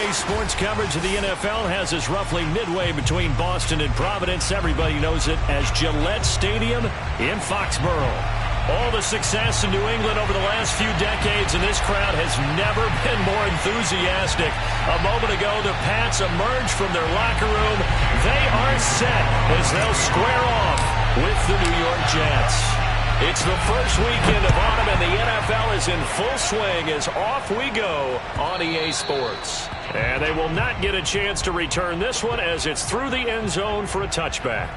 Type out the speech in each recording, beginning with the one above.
EA Sports coverage of the NFL has us roughly midway between Boston and Providence. Everybody knows it as Gillette Stadium in Foxborough. All the success in New England over the last few decades, and this crowd has never been more enthusiastic. A moment ago, the Pats emerged from their locker room. They are set as they'll square off with the New York Jets. It's the first weekend of autumn, and the NFL is in full swing as off we go on EA Sports. And they will not get a chance to return this one as it's through the end zone for a touchback.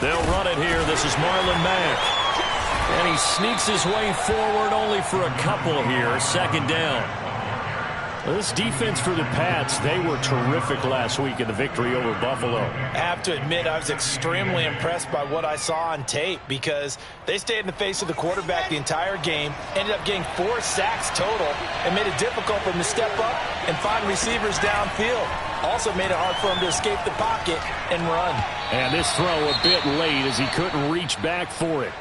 They'll run it here. This is Marlon Mack. And he sneaks his way forward only for a couple here. Second down. Well, this defense for the Pats, they were terrific last week in the victory over Buffalo. I have to admit, I was extremely impressed by what I saw on tape because they stayed in the face of the quarterback the entire game, ended up getting 4 sacks total, and made it difficult for him to step up and find receivers downfield. Also made it hard for him to escape the pocket and run. And this throw a bit late as he couldn't reach back for it.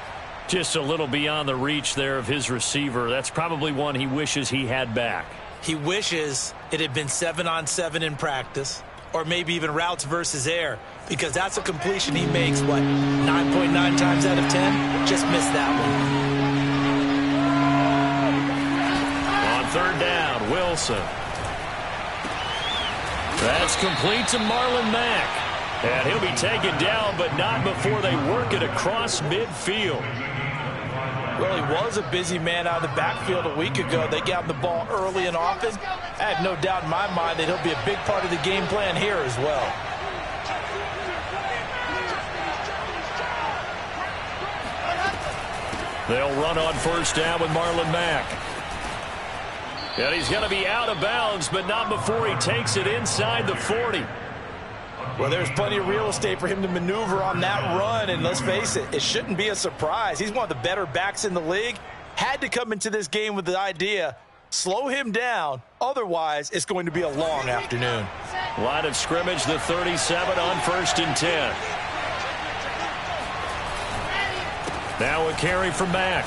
Just a little beyond the reach there of his receiver. That's probably one he wishes he had back. He wishes it had been 7-on-7 in practice, or maybe even routes versus air, because that's a completion he makes, what, 9.9 times out of 10? Just missed that one. On third down, Wilson. That's complete to Marlon Mack. And he'll be taken down, but not before they work it across midfield. Well, he was a busy man out of the backfield a week ago. They got him the ball early and often. I have no doubt in my mind that he'll be a big part of the game plan here as well. They'll run on first down with Marlon Mack. And he's going to be out of bounds, but not before he takes it inside the 40. Well, there's plenty of real estate for him to maneuver on that run, and let's face it, it shouldn't be a surprise. He's one of the better backs in the league. Had to come into this game with the idea, slow him down, otherwise it's going to be a long afternoon. Line of scrimmage, the 37 on 1st and 10. Now a carry from Mack.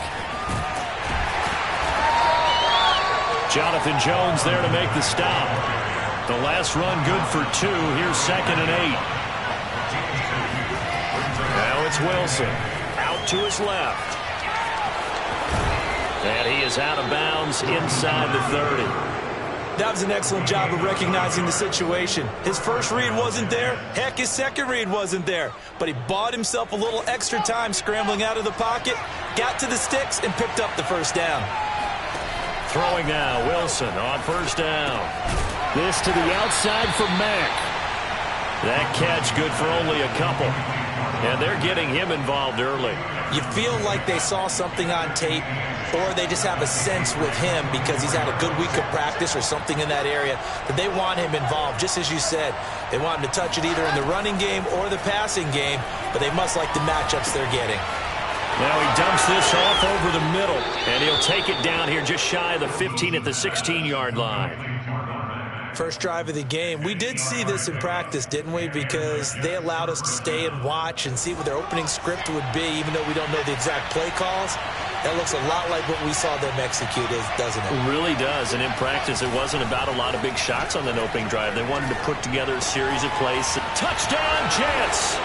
Jonathan Jones there to make the stop. The last run good for 2. Here's 2nd and 8. Now it's Wilson. Out to his left. And he is out of bounds inside the 30. That was an excellent job of recognizing the situation. His first read wasn't there. Heck, his second read wasn't there. But he bought himself a little extra time scrambling out of the pocket, got to the sticks, and picked up the first down. Throwing now, Wilson on first down. This to the outside for Mack. That catch good for only a couple. And they're getting him involved early. You feel like they saw something on tape, or they just have a sense with him because he's had a good week of practice or something in that area that they want him involved. Just as you said, they want him to touch it either in the running game or the passing game, but they must like the matchups they're getting. Now he dumps this off over the middle, and he'll take it down here just shy of the 15 at the 16-yard line. First drive of the game. We did see this in practice, didn't we? Because they allowed us to stay and watch and see what their opening script would be, even though we don't know the exact play calls. That looks a lot like what we saw them execute, doesn't it? It really does. And in practice, it wasn't about a lot of big shots on that opening drive. They wanted to put together a series of plays. Touchdown, Jets!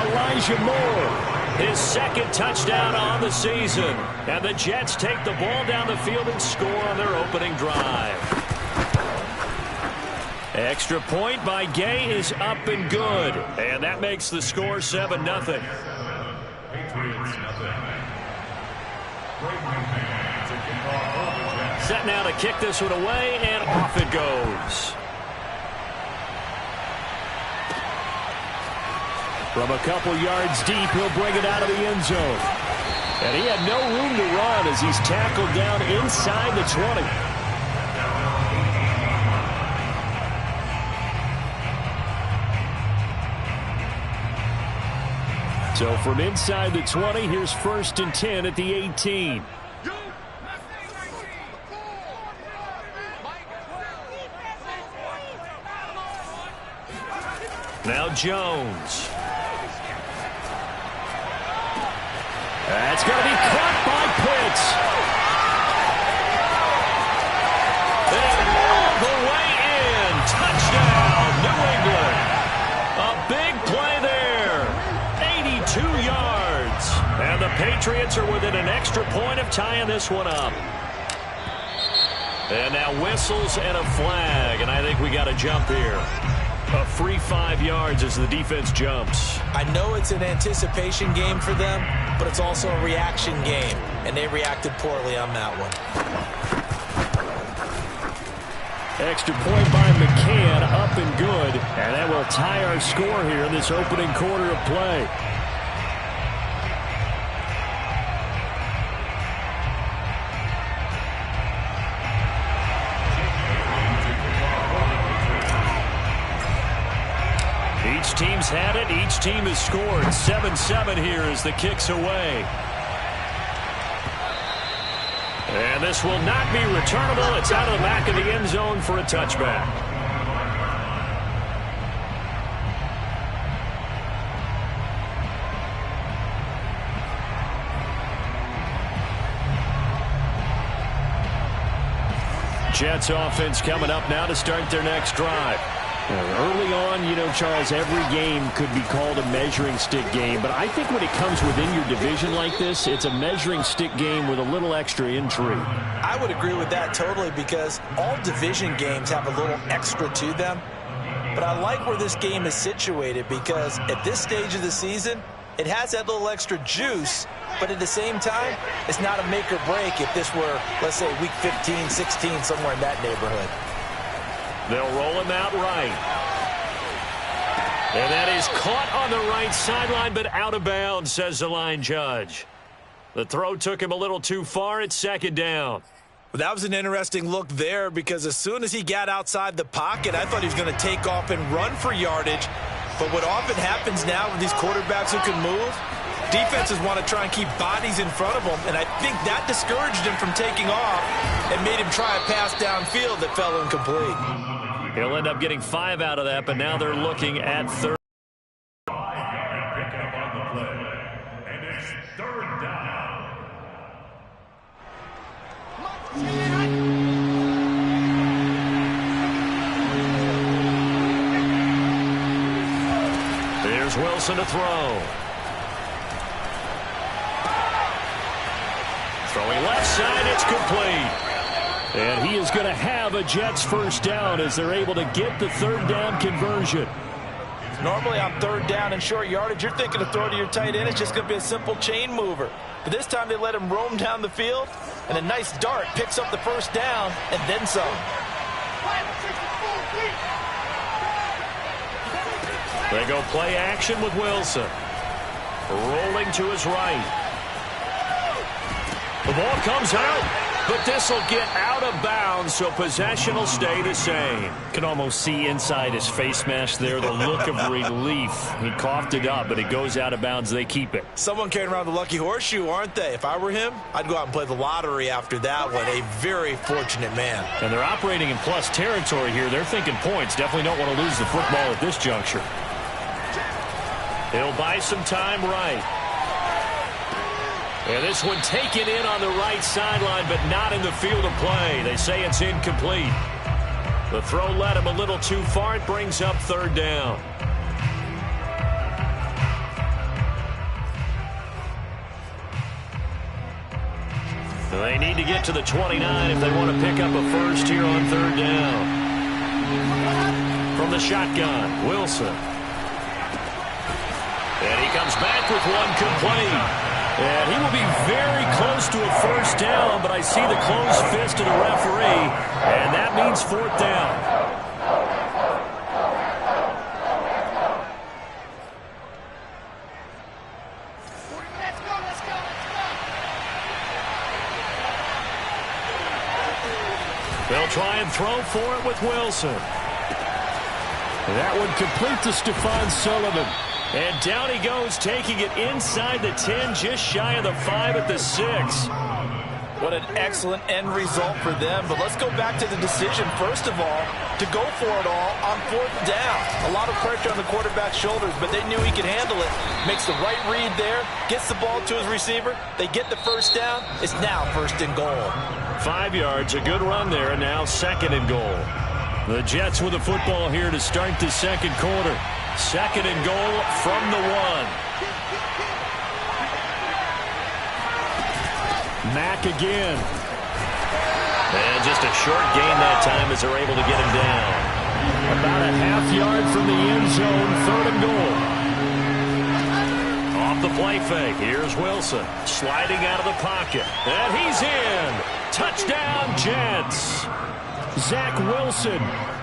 Elijah Moore, his 2nd touchdown on the season. And the Jets take the ball down the field and score on their opening drive. Extra point by Gay is up and good. And that makes the score 7-0. Set now to kick this one away, and off it goes. From a couple yards deep, he'll bring it out of the end zone. And he had no room to run as he's tackled down inside the 20. So from inside the 20, here's 1st and 10 at the 18. Now Jones. That's going to be caught by Pitts. And all the way in. Touchdown, New England. A big play there. 82 yards. And the Patriots are within an extra point of tying this one up. And now whistles and a flag. And I think we got a jump here. A free 5 yards as the defense jumps. I know it's an anticipation game for them, but it's also a reaction game, and they reacted poorly on that one. Extra point by McCann, up and good. And that will tie our score here in this opening quarter of play. Each team's had it. Each team has scored. 7-7 here as the kick's away. And this will not be returnable. It's out of the back of the end zone for a touchback. Jets offense coming up now to start their next drive. Early on, you know, Charles, every game could be called a measuring stick game. But I think when it comes within your division like this, it's a measuring stick game with a little extra intrigue. I would agree with that totally because all division games have a little extra to them. But I like where this game is situated because at this stage of the season, it has that little extra juice. But at the same time, it's not a make or break if this were, let's say, week 15, 16, somewhere in that neighborhood. They'll roll him out right. And that is caught on the right sideline, but out of bounds, says the line judge. The throw took him a little too far. It's second down. Well, that was an interesting look there because as soon as he got outside the pocket, I thought he was going to take off and run for yardage. But what often happens now with these quarterbacks who can move, defenses want to try and keep bodies in front of them, and I think that discouraged him from taking off and made him try a pass downfield that fell incomplete. He'll end up getting 5 out of that, but now they're looking at third. And it's third down. There's Wilson to throw. Throwing left side, it's complete. And he is going to have a Jets first down as they're able to get the third down conversion. Normally on third down and short yardage, you're thinking to throw to your tight end. It's just going to be a simple chain mover. But this time they let him roam down the field, and a nice dart picks up the first down and then some. They go play action with Wilson. Rolling to his right. The ball comes out. But this will get out of bounds, so possession will stay the same. You can almost see inside his face mask there the look of relief. He coughed it up, but it goes out of bounds. They keep it. Someone carrying around the lucky horseshoe, aren't they? If I were him, I'd go out and play the lottery after that one. A very fortunate man. And they're operating in plus territory here. They're thinking points. Definitely don't want to lose the football at this juncture. He'll buy some time right. And this one taken in on the right sideline, but not in the field of play. They say it's incomplete. The throw led him a little too far. It brings up third down. They need to get to the 29 if they want to pick up a first here on third down. From the shotgun, Wilson. And he comes back with one complete. And he will be very close to a first down, but I see the closed fist of the referee, and that means fourth down. They'll try and throw for it with Wilson. And that would complete to Stephon Sullivan. And down he goes, taking it inside the 10, just shy of the 5 at the 6. What an excellent end result for them. But let's go back to the decision, first of all, to go for it all on 4th down. A lot of pressure on the quarterback's shoulders, but they knew he could handle it. Makes the right read there, gets the ball to his receiver. They get the first down. It's now 1st and goal. 5 yards, a good run there, and now 2nd and goal. The Jets with the football here to start the 2nd quarter. 2nd and goal from the 1. Mack again. And just a short gain that time as they're able to get him down. About a half yard from the end zone, 3rd and goal. Off the play fake, here's Wilson. Sliding out of the pocket. And he's in. Touchdown, Jets. Zach Wilson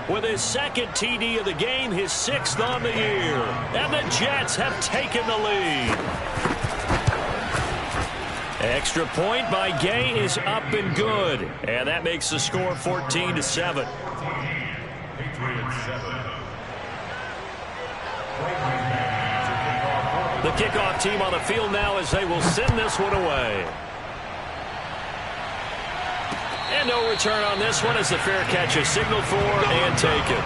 with his 2nd TD of the game, his 6th on the year. And the Jets have taken the lead. Extra point by Gay is up and good. And that makes the score 14-7. The kickoff team on the field now as they will send this one away. And no return on this one as the fair catch is signaled for and taken.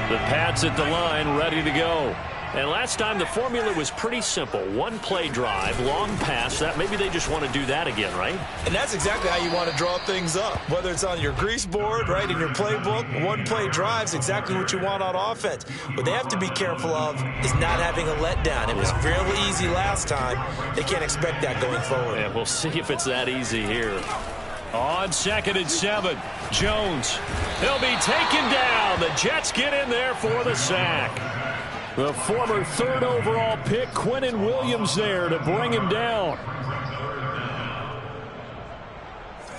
The Pats at the line, ready to go. And last time the formula was pretty simple. 1 play drive, long pass. That maybe they just want to do that again, right? And that's exactly how you want to draw things up. Whether it's on your grease board, right, in your playbook, 1 play drive is exactly what you want on offense. What they have to be careful of is not having a letdown. It was fairly easy last time. They can't expect that going forward. Yeah, we'll see if it's that easy here. On 2nd and 7, Jones. He'll be taken down. The Jets get in there for the sack. The former 3rd overall pick, Quinnen Williams, there to bring him down.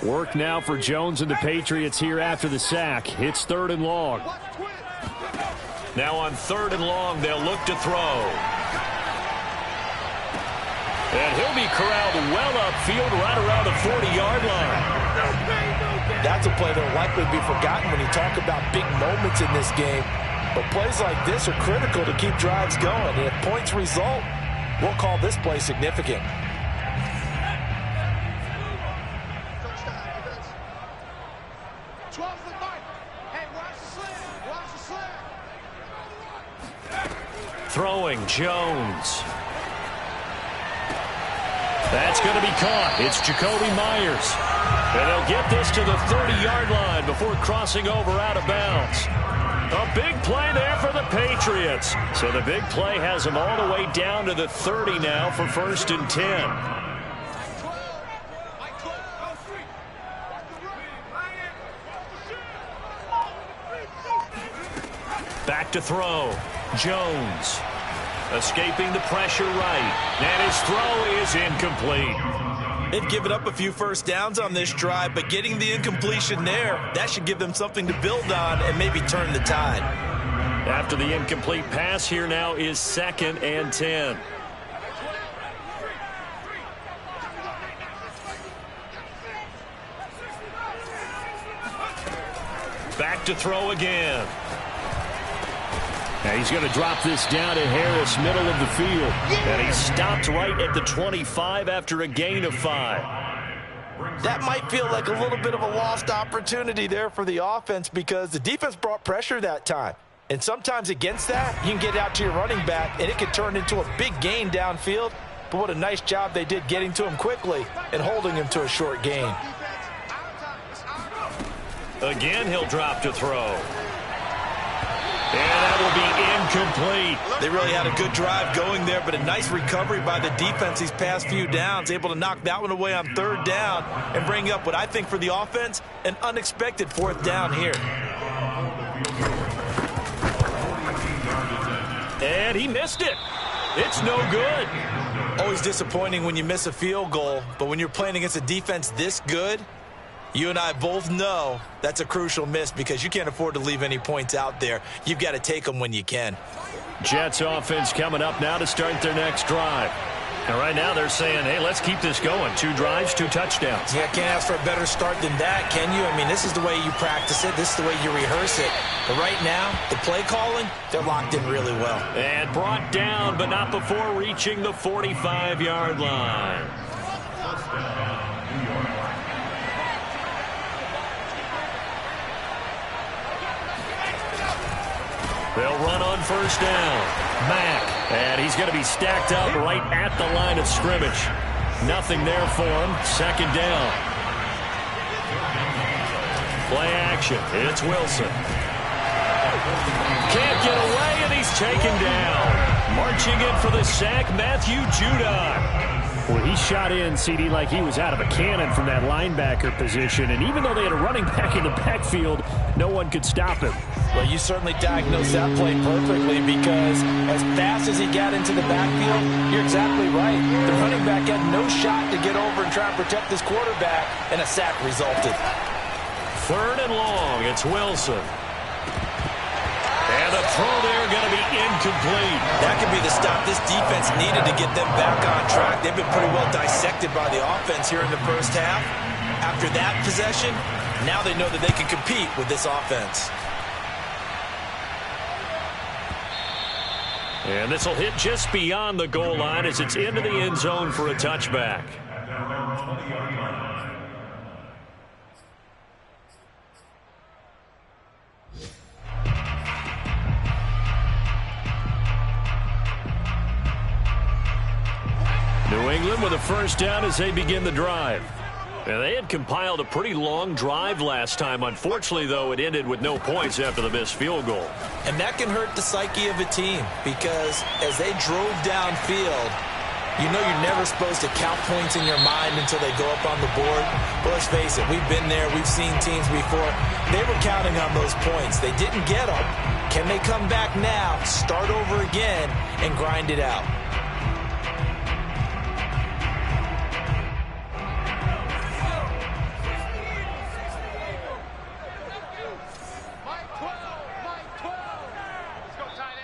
Work now for Jones and the Patriots here after the sack. It's 3rd and long. Now on 3rd and long, they'll look to throw. And he'll be corralled well upfield right around the 40-yard line. That's a play that will likely be forgotten when you talk about big moments in this game. But plays like this are critical to keep drives going. And if points result, we'll call this play significant. Throwing, Jones. That's going to be caught. It's Jacoby Myers. And they'll get this to the 30-yard line before crossing over out of bounds. A big play there for the Patriots. So the big play has them all the way down to the 30 now for 1st and 10. Back to throw. Jones. Escaping the pressure right. And his throw is incomplete. They've given up a few first downs on this drive, but getting the incompletion there, that should give them something to build on and maybe turn the tide. After the incomplete pass, here now is 2nd and 10. Back to throw again. Now he's going to drop this down to Harris, middle of the field. And he stopped right at the 25 after a gain of 5. That might feel like a little bit of a lost opportunity there for the offense because the defense brought pressure that time. And sometimes against that, you can get out to your running back, and it could turn into a big gain downfield. But what a nice job they did getting to him quickly and holding him to a short gain. Again, he'll drop to throw. And that will be incomplete. They really had a good drive going there, but a nice recovery by the defense these past few downs, able to knock that one away on 3rd down and bring up what I think for the offense, an unexpected 4th down here. And he missed it. It's no good. Always disappointing when you miss a field goal, but when you're playing against a defense this good, you and I both know that's a crucial miss because you can't afford to leave any points out there. You've got to take them when you can. Jets offense coming up now to start their next drive. And right now they're saying, hey, let's keep this going. 2 drives, 2 touchdowns. Yeah, can't ask for a better start than that, can you? I mean, this is the way you practice it. This is the way you rehearse it. But right now, the play calling, they're locked in really well. And brought down, but not before reaching the 45-yard line. They'll run on first down. Mack, and he's going to be stacked up right at the line of scrimmage. Nothing there for him. Second down. Play action. It's Wilson. Can't get away, and he's taken down. Marching in for the sack, Matthew Judon. Well, he shot in, CD, like he was out of a cannon from that linebacker position. And even though they had a running back in the backfield, no one could stop him. Well, you certainly diagnosed that play perfectly, because as fast as he got into the backfield, you're exactly right. The running back had no shot to get over and try and protect his quarterback, and a sack resulted. 3rd and long. It's Wilson. And the throw there going to be incomplete. That could be the stop this defense needed to get them back on track. They've been pretty well dissected by the offense here in the first half. After that possession, now they know that they can compete with this offense. And this will hit just beyond the goal line as it's into the end zone for a touchback. New England with a first down as they begin the drive. And they had compiled a pretty long drive last time. Unfortunately, though, it ended with no points after the missed field goal. And that can hurt the psyche of a team, because as they drove downfield, you know you're never supposed to count points in your mind until they go up on the board. But let's face it, we've been there. We've seen teams before. They were counting on those points. They didn't get them. Can they come back now, start over again, and grind it out?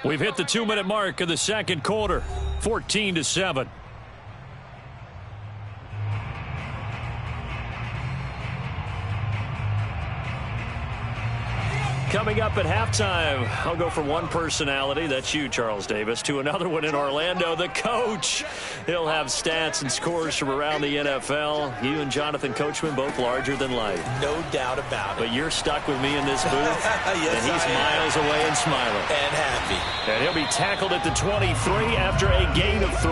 We've hit the 2-minute mark of the second quarter, 14-7. Coming up at halftime, I'll go from one personality, that's you, Charles Davis, to another one in Orlando, the coach. He'll have stats and scores from around the NFL. You and Jonathan Coachman, both larger than life. No doubt about it. But you're stuck with me in this booth, yes, and he's miles away and smiling. And happy. And he'll be tackled at the 23 after a gain of 3.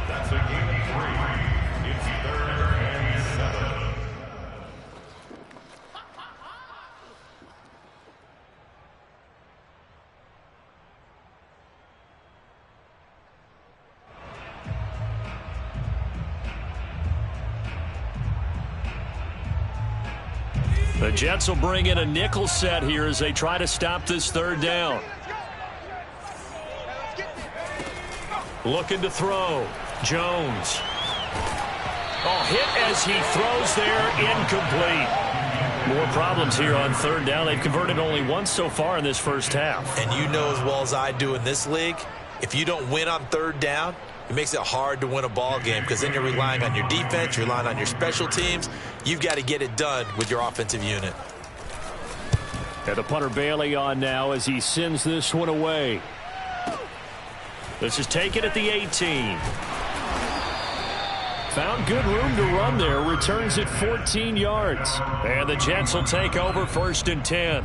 That's a gain of 3. It's 3rd and 7. The Jets will bring in a nickel set here as they try to stop this 3rd down. Looking to throw. Jones. Oh, hit as he throws there, incomplete. More problems here on 3rd down. They've converted only once so far in this first half. And you know as well as I do in this league, if you don't win on 3rd down, it makes it hard to win a ball game, because then you're relying on your defense, you're relying on your special teams. You've got to get it done with your offensive unit. And the punter Bailey on now as he sends this one away. This is taken at the 18. Found good room to run there. Returns it 14 yards. And the Jets will take over 1st and 10.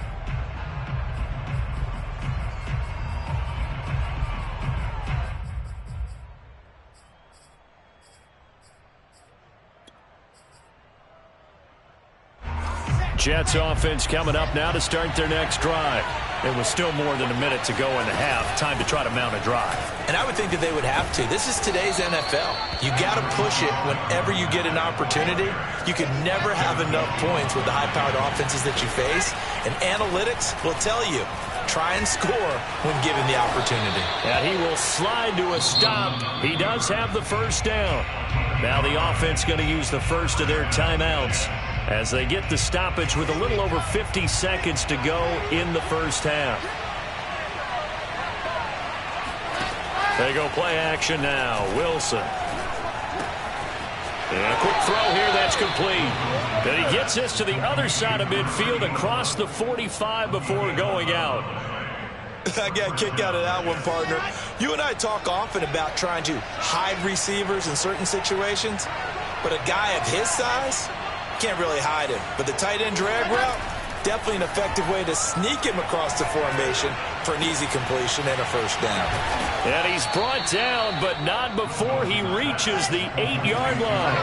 Jets offense coming up now to start their next drive. It was still more than a minute to go in the half. Time to try to mount a drive. And I would think that they would have to. This is today's NFL. You got to push it whenever you get an opportunity. You can never have enough points with the high-powered offenses that you face. And analytics will tell you, try and score when given the opportunity. And he will slide to a stop. He does have the first down. Now the offense going to use the first of their timeouts as they get the stoppage with a little over 50 seconds to go in the first half. They go play action now. Wilson. And a quick throw here, that's complete. And he gets this to the other side of midfield across the 45 before going out. I got a kick out of that one, partner. You and I talk often about trying to hide receivers in certain situations, but a guy of his size can't really hide him. But the tight end drag route, definitely an effective way to sneak him across the formation for an easy completion and a first down. And he's brought down, but not before he reaches the 8-yard line.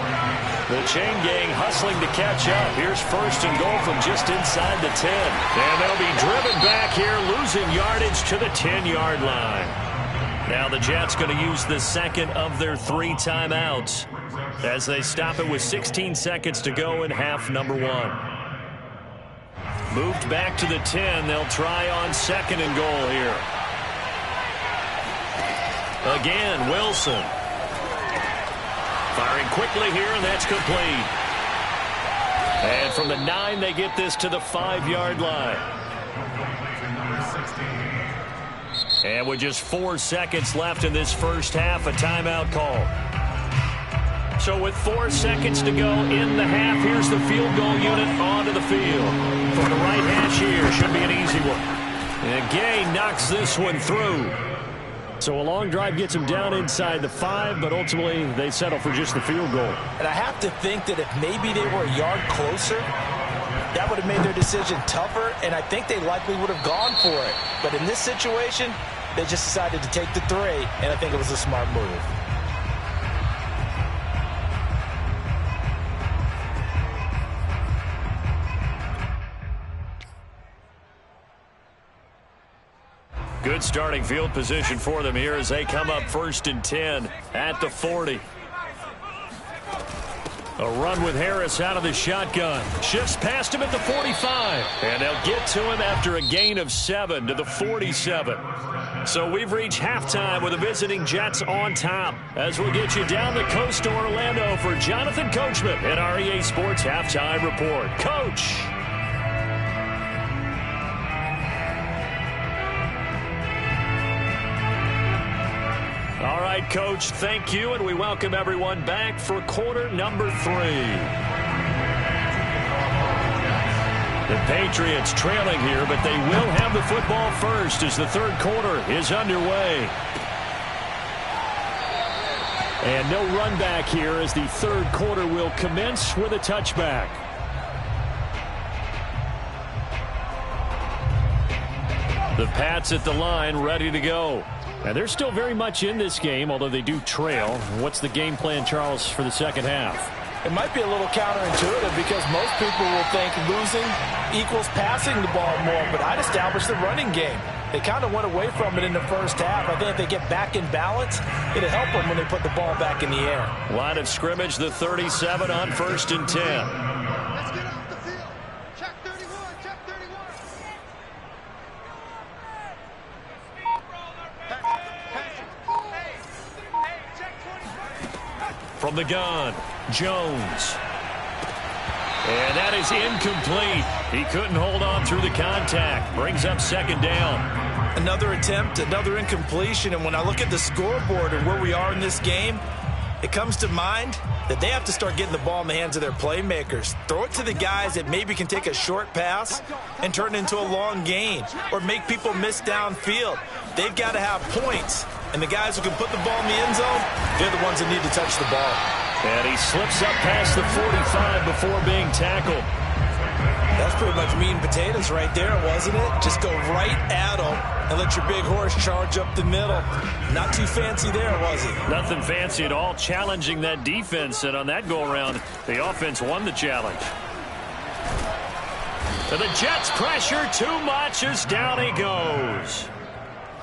The chain gang hustling to catch up. Here's first and goal from just inside the 10. And they'll be driven back here, losing yardage to the 10-yard line. Now the Jets going to use the second of their 3 timeouts as they stop it with 16 seconds to go in half number 1. Moved back to the 10. They'll try on second and goal here. Again, Wilson. Firing quickly here, and that's complete. And from the 9, they get this to the 5-yard line. And with just 4 seconds left in this first half, a timeout call. So with 4 seconds to go in the half, here's the field goal unit onto the field. From the right hash here, should be an easy one. And Gay knocks this one through. So a long drive gets them down inside the 5, but ultimately they settle for just the field goal. And I have to think that if maybe they were a yard closer, that would have made their decision tougher, and I think they likely would have gone for it. But in this situation, they just decided to take the 3, and I think it was a smart move. Good starting field position for them here as they come up first and 10 at the 40. A run with Harris out of the shotgun. Shifts past him at the 45. And they'll get to him after a gain of 7 to the 47. So we've reached halftime with the visiting Jets on top. As we'll get you down the coast to Orlando for Jonathan Coachman at our EA Sports Halftime Report. Coach. All right, Coach, thank you, and we welcome everyone back for quarter number 3. The Patriots trailing here, but they will have the football first as the third quarter is underway. And no run back here as the third quarter will commence with a touchback. The Pats at the line, ready to go. And they're still very much in this game, although they do trail. What's the game plan, Charles, for the second half? It might be a little counterintuitive because most people will think losing equals passing the ball more, but I'd establish the running game. They kind of went away from it in the first half. I think if they get back in balance, it'll help them when they put the ball back in the air. Line of scrimmage, the 37 on first and 10. From the gun, Jones. And that is incomplete. He couldn't hold on through the contact. Brings up second down. Another attempt, another incompletion. And when I look at the scoreboard and where we are in this game, it comes to mind that they have to start getting the ball in the hands of their playmakers. Throw it to the guys that maybe can take a short pass and turn it into a long gain or make people miss downfield. They've got to have points. And the guys who can put the ball in the end zone, they're the ones that need to touch the ball. And he slips up past the 45 before being tackled. That's pretty much meat and potatoes right there, wasn't it? Just go right at them and let your big horse charge up the middle. Not too fancy there, was it? Nothing fancy at all, challenging that defense. And on that go-around, the offense won the challenge. And the Jets pressure too much as down he goes.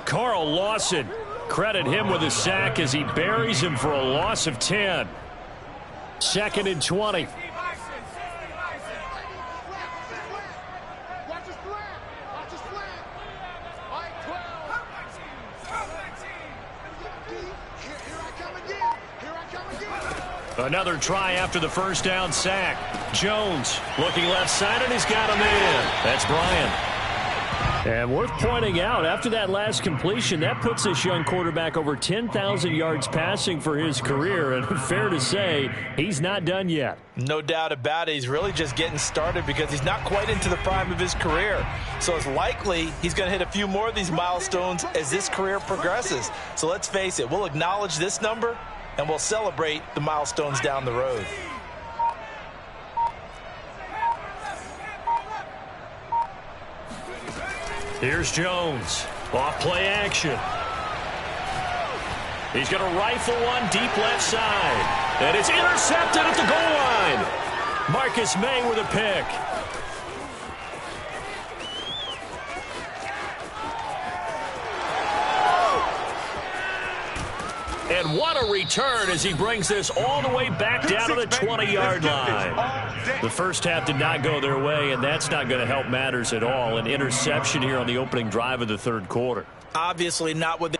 Carl Lawson. Credit him with a sack as he buries him for a loss of 10. Second and 20. Another try after the first down sack. Jones looking left side, and he's got him in. That's Bryant. And worth pointing out, after that last completion, that puts this young quarterback over 10,000 yards passing for his career. And fair to say, he's not done yet. No doubt about it. He's really just getting started because he's not quite into the prime of his career. So it's likely he's going to hit a few more of these milestones as this career progresses. So let's face it, we'll acknowledge this number and we'll celebrate the milestones down the road. Here's Jones. Off play action. He's going to rifle one deep left side. And it's intercepted at the goal line. Marcus May with a pick. And what a return as he brings this all the way back down to the 20-yard line. The first half did not go their way, and that's not going to help matters at all. An interception here on the opening drive of the third quarter. Obviously not what they